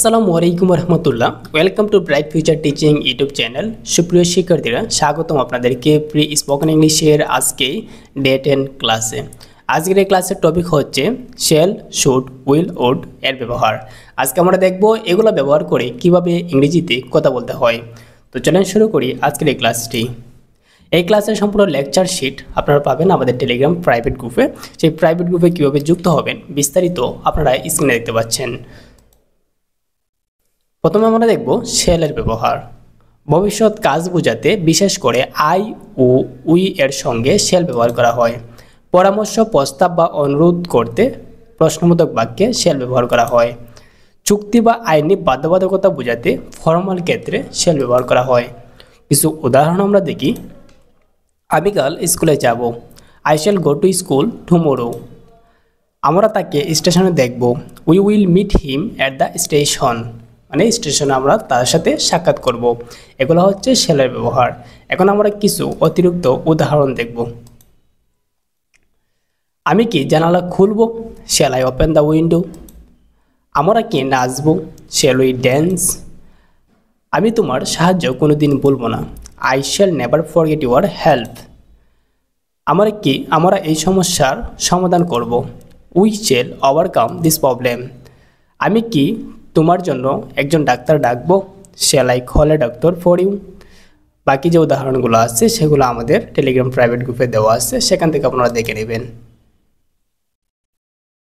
আসসালামু আলাইকুম রহমতুল্লাহ। Welcome to bright future teaching YouTube channel. সুপ্রিয় শিক্ষার্থীরা, স্বাগতম আপনাদেরকে প্রি স্পোকেন ইংলিশের আজকে ডে 10 ক্লাসে। আজকের এই ক্লাসের টপিক হচ্ছে শেল, শুড, উইল, উড এর ব্যবহার। আজকে আমরা দেখব এগুলো ব্যবহার করে কিভাবে ইংরেজিতে কথা বলতে হয়। তো চলেন শুরু করি আজকের এই ক্লাসটি। এই ক্লাসের সম্পূর্ণ লেকচার শিট আপনারা পাবেন আমাদের টেলিগ্রাম প্রাইভেট গ্রুপে। সেই প্রাইভেট গ্রুপে কীভাবে যুক্ত হবেন বিস্তারিত আপনারা স্ক্রিনে দেখতে পাচ্ছেন। প্রথমে আমরা দেখব শেলের ব্যবহার। ভবিষ্যৎ কাজ বোঝাতে বিশেষ করে আই ও উই এর সঙ্গে শেল ব্যবহার করা হয়। পরামর্শ, প্রস্তাব বা অনুরোধ করতে প্রশ্নবোধক বাক্যে শেল ব্যবহার করা হয়। চুক্তি বা আইনি বাধ্যবাধকতা বোঝাতে ফর্মাল ক্ষেত্রে শেল ব্যবহার করা হয়। কিছু উদাহরণ আমরা দেখি। আমি কাল স্কুলে যাব। I shall go to school tomorrow. আমরা তাকে স্টেশনে দেখব। We will meet him at the station. মানে স্টেশনে আমরা তার সাথে সাক্ষাৎ করব। এগুলো হচ্ছে শেলের ব্যবহার। এখন আমরা কিছু অতিরিক্ত উদাহরণ দেখব। আমি কি জানালা খুলব? Shall I open the window. আমরা কি নাচব? Shall we dance. আমি তোমার সাহায্য কোনোদিন বলবো না। I shall never forget your help. আমরা এই সমস্যার সমাধান করব। We shall overcome this problem. আমি কি তোমার জন্য একজন ডাক্তার ডাকবো? Shall I call a doctor for you. বাকি যে উদাহরণগুলো আছে সেগুলো আমাদের টেলিগ্রাম প্রাইভেট গ্রুপে দেওয়া আছে, সেখান থেকে আপনারা দেখে নেবেন।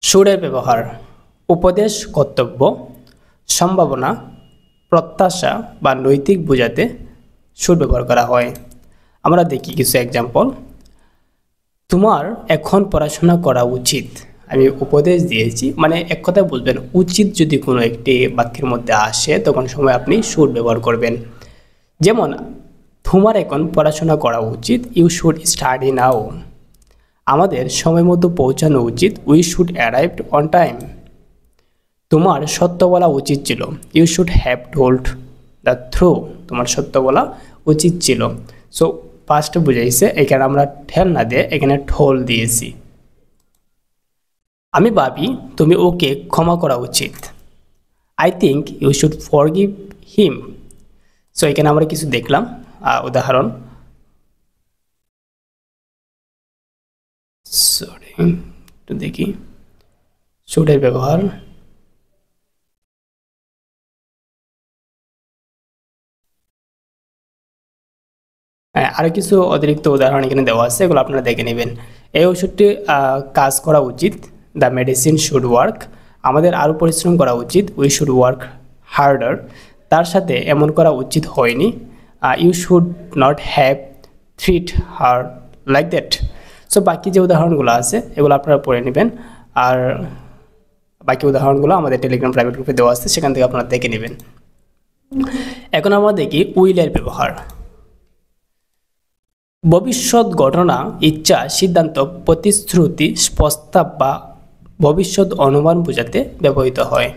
শুডের ব্যবহার। উপদেশ, কর্তব্য, সম্ভাবনা, প্রত্যাশা বা নৈতিক বোঝাতে শুড ব্যবহার করা হয়। আমরা দেখি কিছু এক্সাম্পল। তোমার এখন পড়াশোনা করা উচিত। আমি উপদেশ দিয়েছি, মানে এক কথায় বলবেন উচিত যদি কোনো একটি বাক্যের মধ্যে আসে তখন সময় আপনি শুড ব্যবহার করবেন। যেমন তোমার এখন পড়াশোনা করা উচিত। You should study now. আমাদের সময় মতো পৌঁছানো উচিত। We should arrive on time. তোমার সত্য বলা উচিত ছিল। You should have told the true. তোমার সত্য বলা উচিত ছিল। সো ফার্স্টে বুঝাইছে, এখানে আমরা ঠেল না দিয়ে এখানে ঠোল দিয়েছি। আমি ভাবি তুমি ওকে ক্ষমা করা উচিত। I think you should forgive him. So এখানে আমরা কিছু দেখলাম উদাহরণ। সরি, একটু দেখি শুডের ব্যবহার। আরও কিছু অতিরিক্ত উদাহরণ এখানে দেওয়া আছে, এগুলো আপনারা দেখে নেবেন। এই ওষুধটি কাজ করা উচিত। The medicine should work. আমাদের আরও পরিশ্রম করা উচিত। We should work harder. তার সাথে এমন করা উচিত হয়নি। You should not have treat her like that. So বাকি যে উদাহরণগুলো আছে এগুলো আপনারা পড়ে নেবেন, আর বাকি উদাহরণগুলো আমাদের টেলিগ্রাম প্রাইভেট গ্রুপে দেওয়া আছে, সেখান থেকে আপনারা দেখে নেবেন। এখন আমরা দেখি উইলের ব্যবহার। ভবিষ্যৎ ঘটনা, ইচ্ছা, সিদ্ধান্ত, প্রতিশ্রুতি, প্রস্তাব বা ভবিষ্যৎ অনুমান বোঝাতে ব্যবহৃত হয়।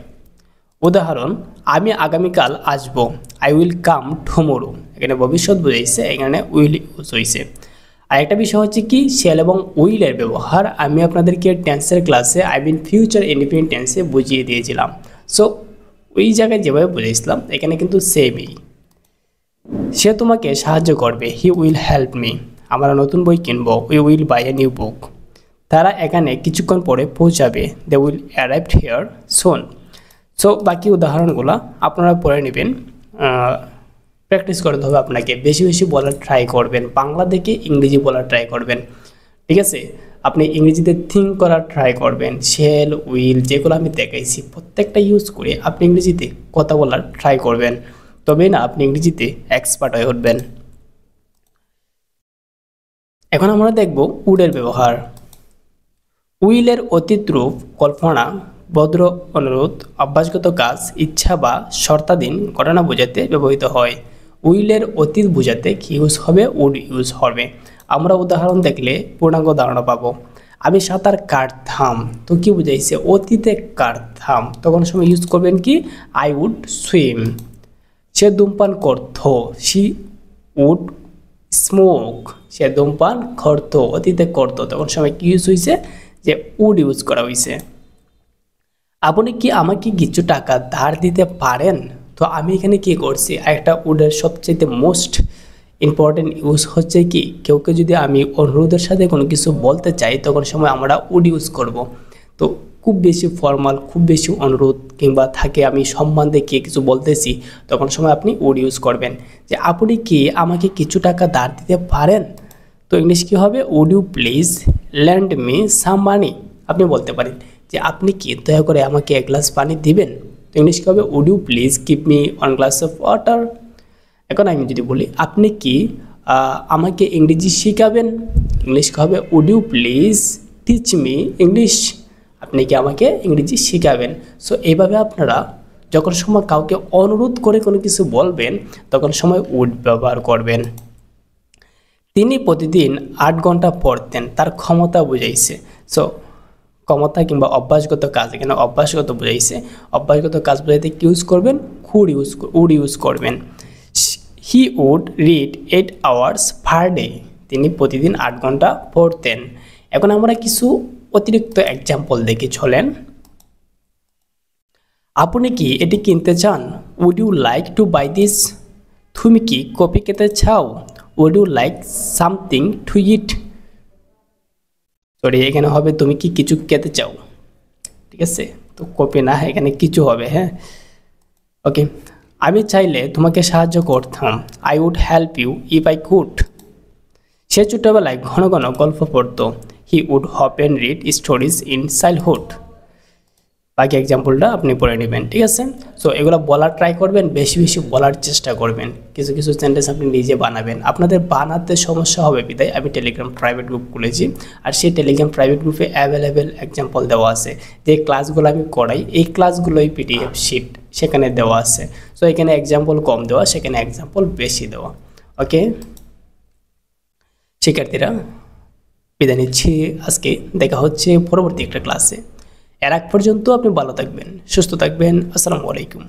উদাহরণ, আমি আগামীকাল আসব। I will come tomorrow. এখানে ভবিষ্যৎ বোঝাইছে, এখানে উইল ইউজ হয়েছে। আর একটা বিষয় হচ্ছে কি, শেল এবং উইলের ব্যবহার আমি আপনাদেরকে টেন্সের ক্লাসে আই মিন ফিউচার ইনডিফিনিট টেন্সে বুঝিয়ে দিয়েছিলাম। সো ওই জায়গায় যেভাবে বুঝেছিলাম এখানে কিন্তু সেমই। সে তোমাকে সাহায্য করবে। He will help me. আমরা নতুন বই কিনব। We will buy a new book. তারা এখানে কিছুক্ষণ পরে পৌঁছাবে। They will arrive here soon. So বাকি উদাহরণগুলো আপনারা পড়ে নেবেন। প্র্যাকটিস করতে হবে আপনাকে, বেশি বেশি বলার ট্রাই করবেন। বাংলা থেকে ইংরেজি বলার ট্রাই করবেন, ঠিক আছে? আপনি ইংরেজিতে থিঙ্ক করার ট্রাই করবেন। শেল, উইল যেগুলো আমি দেখাইছি প্রত্যেকটা ইউজ করে আপনি ইংরেজিতে কথা বলার ট্রাই করবেন, তবেই না আপনি ইংরেজিতে এক্সপার্ট হয়ে উঠবেন। এখন আমরা দেখব উডের ব্যবহার। উইলের অতীত রূপ কল্পনা, ভদ্র অনুরোধ, অভ্যাসগত কাজ, ইচ্ছা বা শর্তাধীন ঘটনা বোঝাতে ব্যবহৃত হয়। উইলের অতীত বোঝাতে কি ইউজ হবে? উড ইউজ হবে। আমরা উদাহরণ দেখলে পূর্ণাঙ্গ ধারণা পাবো। আমি সাঁতার কাটতাম, তো কি বুঝাইছে? অতীতে কাটতাম, তখন সময় ইউজ করবেন কি? I would swim. সে ধূমপান করত। She would smoke. সে ধূমপান করত, অতীতে করত, তখন সময় কি ইউজ হয়েছে? যে উড ইউজ করা হয়েছে। আপনি কি আমাকে কিছু টাকা ধার দিতে পারেন? তো আমি এখানে কি করছি, একটা উডের সবচেয়ে মোস্ট ইম্পর্টেন্ট ইউজ হচ্ছে কি, কেউকে যদি আমি অনুরোধের সাথে কোনো কিছু বলতে চাই তখন সময় আমরা উড ইউজ করব। তো খুব বেশি ফর্মাল, খুব বেশি অনুরোধ কিংবা থাকে আমি সম্মান দেখিয়ে কিছু বলতেছি, তখন সময় আপনি উড ইউজ করবেন। যে আপনি কি আমাকে কিছু টাকা ধার দিতে পারেন? তো ইংলিশ কী হবে, would you please lend me some money. আপনি বলতে পারেন যে আপনি কি দয়া করে আমাকে এক গ্লাস পানি দিবেন? তো ইংলিশ কী হবে, would you please give me one glass of water. এখন আমি যদি বলি আপনি কি আমাকে ইংরেজি শেখাবেন? ইংলিশ কী হবে, would you please teach me English. আপনি কি আমাকে ইংরেজি শেখাবেন? সো এইভাবে আপনারা যখন সময় কাউকে অনুরোধ করে কোনো কিছু বলবেন তখন সময় উড ব্যবহার করবেন। তিনি প্রতিদিন 8 ঘন্টা পড়তেন, তার ক্ষমতা বুঝাইছে। সো ক্ষমতা কিংবা অভ্যাসগত কাজ, এখানে অভ্যাসগত বুঝাইছে। অভ্যাসগত কাজ বুঝাইতে কি ইউজ করবেন, উড ইউজ করবেন। He would read 8 hours per day. তিনি প্রতিদিন 8 ঘন্টা পড়তেন। এখন আমরা কিছু অতিরিক্ত এক্সাম্পল দেখি, চলেন। আপনি কি এটি কিনতে চান? Would you like to buy this? তুমি কি কফি খেতে চাও? Would you like something to eat? Sorry, এখানে হবে তুমি কি কিছু খেতে চাও, ঠিক আছে? তো কপি না, এখানে কিছু হবে। হ্যাঁ, ওকে। আমি চাইলে তোমাকে সাহায্য করতাম। I would help you if I could. সে ছোটবেলায় ঘন ঘন গল্প পড়তো। He would often read stories in childhood. বাকি এক্সাম্পলটা আপনি পড়ে নেবেন, ঠিক আছে? সো এগুলো বলার ট্রাই করবেন, বেশি বেশি বলার চেষ্টা করবেন। কিছু কিছু সেন্টেন্স আপনি নিজে বানাবেন। আপনাদের বানাতে সমস্যা হবে বিধায় আমি টেলিগ্রাম প্রাইভেট গ্রুপ খুলেছি, আর সেই টেলিগ্রাম প্রাইভেট গ্রুপে অ্যাভেলেবেল এক্সাম্পল দেওয়া আছে। যে ক্লাসগুলো আমি করাই এই ক্লাসগুলোই পিডিএফ শিট সেখানে দেওয়া আছে। সো এখানে এক্সাম্পল কম দেওয়া, সেখানে এক্সাম্পল বেশি দেওয়া। ওকে শিক্ষার্থীরা, বিদায় নিচ্ছি আজকে। দেখা হচ্ছে পরবর্তী একটা ক্লাসে। এর আগ পর্যন্ত আপনি ভালো থাকবেন, সুস্থ থাকবেন। আসসালামু আলাইকুম।